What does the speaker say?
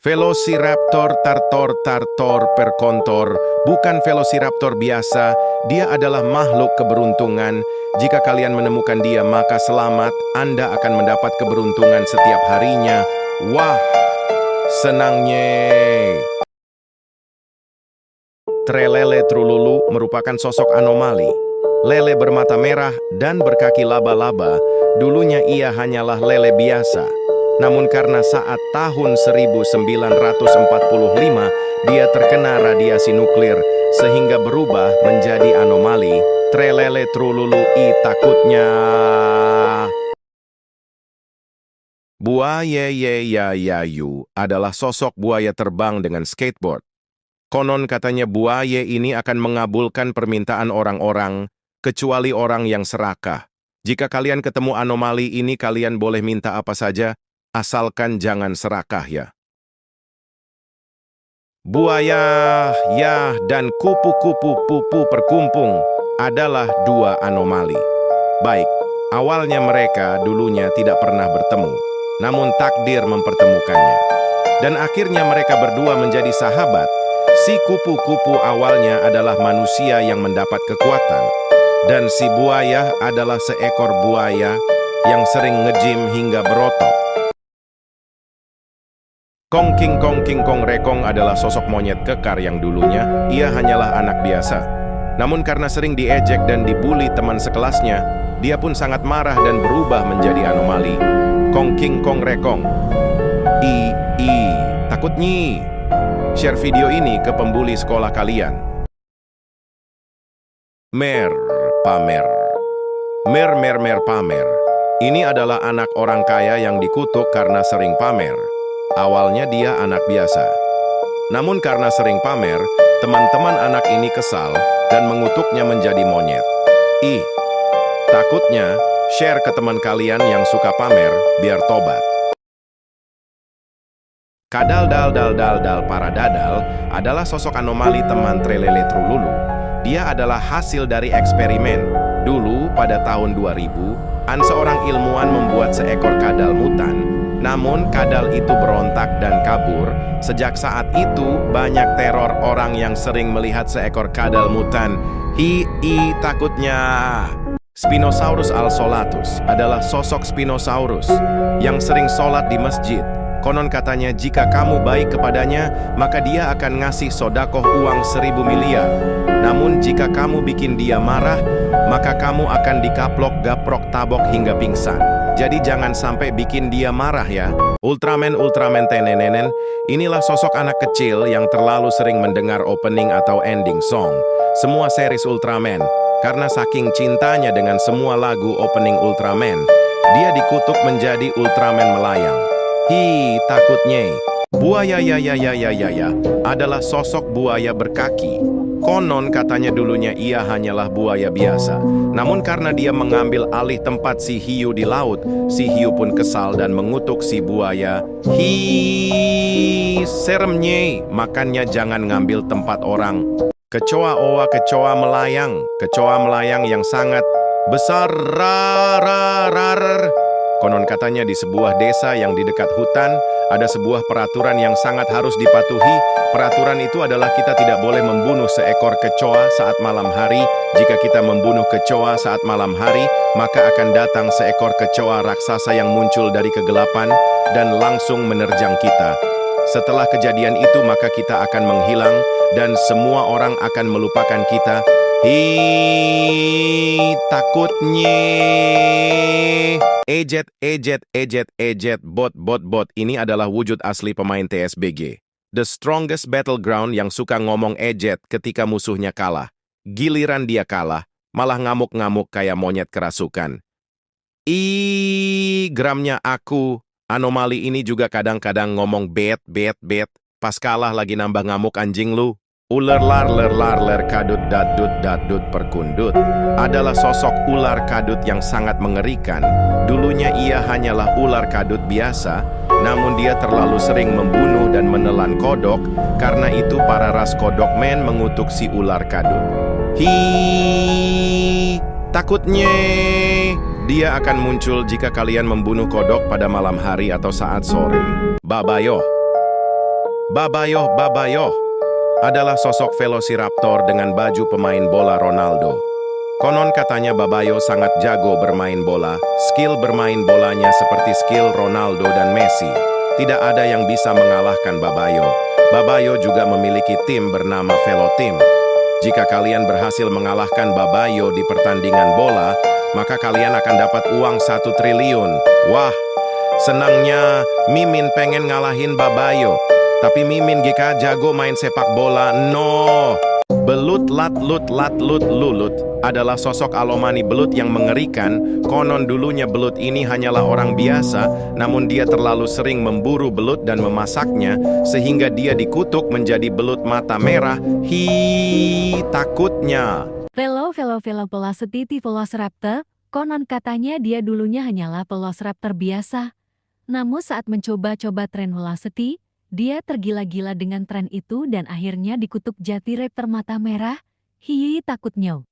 Velociraptor tartor tartor perkontor, bukan Velociraptor biasa, dia adalah makhluk keberuntungan. Jika kalian menemukan dia maka selamat, Anda akan mendapat keberuntungan setiap harinya. Wah, senangnya. Trelele Trululu merupakan sosok anomali. Lele bermata merah dan berkaki laba-laba. Dulunya ia hanyalah lele biasa. Namun karena saat tahun 1945 dia terkena radiasi nuklir sehingga berubah menjadi anomali. Trelele Trululu takutnya. Buaya Yayu adalah sosok buaya terbang dengan skateboard. Konon katanya buaya ini akan mengabulkan permintaan orang-orang, kecuali orang yang serakah. Jika kalian ketemu anomali ini, kalian boleh minta apa saja, asalkan jangan serakah ya. Buaya, dan kupu-kupu pupu perkumpung adalah dua anomali. Baik, awalnya mereka dulunya tidak pernah bertemu, namun takdir mempertemukannya. Dan akhirnya mereka berdua menjadi sahabat. Si kupu-kupu awalnya adalah manusia yang mendapat kekuatan, dan si buaya adalah seekor buaya yang sering ngejim hingga berotot. Kong King Kong Rekong adalah sosok monyet kekar yang dulunya ia hanyalah anak biasa. Namun karena sering diejek dan dibuli teman sekelasnya, dia pun sangat marah dan berubah menjadi anomali. Kong King Kong Rekong. Takutnya. Share video ini ke pembuli sekolah kalian. Mer pamer. Ini adalah anak orang kaya yang dikutuk karena sering pamer. Awalnya dia anak biasa. Namun karena sering pamer, teman-teman anak ini kesal dan mengutuknya menjadi monyet. Takutnya, share ke teman kalian yang suka pamer biar tobat. Kadal para dadal adalah sosok anomali teman Trelele Trululu. Dia adalah hasil dari eksperimen. Dulu pada tahun 2000, seorang ilmuwan membuat seekor kadal mutan. Namun kadal itu berontak dan kabur. Sejak saat itu banyak teror orang yang sering melihat seekor kadal mutan. Takutnya. Spinosaurus alsolatus adalah sosok Spinosaurus yang sering sholat di masjid. Konon katanya jika kamu baik kepadanya, maka dia akan ngasih sodakoh uang 1.000 miliar. Namun jika kamu bikin dia marah, maka kamu akan dikaplok, gaprok, tabok hingga pingsan. Jadi jangan sampai bikin dia marah ya. Ultraman tenenenen, inilah sosok anak kecil yang terlalu sering mendengar opening atau ending song semua series Ultraman. Karena saking cintanya dengan semua lagu opening Ultraman, dia dikutuk menjadi Ultraman melayang. Takutnya. Buaya adalah sosok buaya berkaki. Konon katanya dulunya ia hanyalah buaya biasa. Namun karena dia mengambil alih tempat si hiu di laut, si hiu pun kesal dan mengutuk si buaya. Seremnya, makannya jangan ngambil tempat orang. Kecoa melayang yang sangat besar. Konon katanya di sebuah desa yang di dekat hutan, ada sebuah peraturan yang sangat harus dipatuhi. Peraturan itu adalah kita tidak boleh membunuh seekor kecoa saat malam hari. Jika kita membunuh kecoa saat malam hari, maka akan datang seekor kecoa raksasa yang muncul dari kegelapan dan langsung menerjang kita. Setelah kejadian itu, maka kita akan menghilang dan semua orang akan melupakan kita. Takutnya. Bot. Ini adalah wujud asli pemain TSBG. The strongest battleground yang suka ngomong ejet ketika musuhnya kalah. Giliran dia kalah, malah ngamuk-ngamuk kayak monyet kerasukan. Geramnya aku. Anomali ini juga kadang-kadang ngomong bet. Pas kalah lagi nambah ngamuk anjing lu. Ular lar kadut dadut perkundut adalah sosok ular kadut yang sangat mengerikan. Dulunya ia hanyalah ular kadut biasa, namun dia terlalu sering membunuh dan menelan kodok. Karena itu para ras kodokmen mengutuk si ular kadut. Takutnya. Dia akan muncul jika kalian membunuh kodok pada malam hari atau saat sore. Babayo. Babayoh adalah sosok velociraptor dengan baju pemain bola Ronaldo. Konon katanya Babayo sangat jago bermain bola, skill bermain bolanya seperti skill Ronaldo dan Messi. Tidak ada yang bisa mengalahkan Babayo. Babayo juga memiliki tim bernama Velo Team. Jika kalian berhasil mengalahkan Babayo di pertandingan bola, maka kalian akan dapat uang 1 triliun. Wah, senangnya Mimin pengen ngalahin Babayo. Tapi Mimin Gika jago main sepak bola, no. Belut lat lut lulut adalah sosok Alomani belut yang mengerikan. Konon dulunya belut ini hanyalah orang biasa, namun dia terlalu sering memburu belut dan memasaknya, sehingga dia dikutuk menjadi belut mata merah. Takutnya. Velo Velocity Velociraptor, konon katanya dia dulunya hanyalah Velociraptor biasa. Namun saat mencoba-coba tren Velocity, dia tergila-gila dengan tren itu dan akhirnya dikutuk jadi raptor mata merah. Takutnya.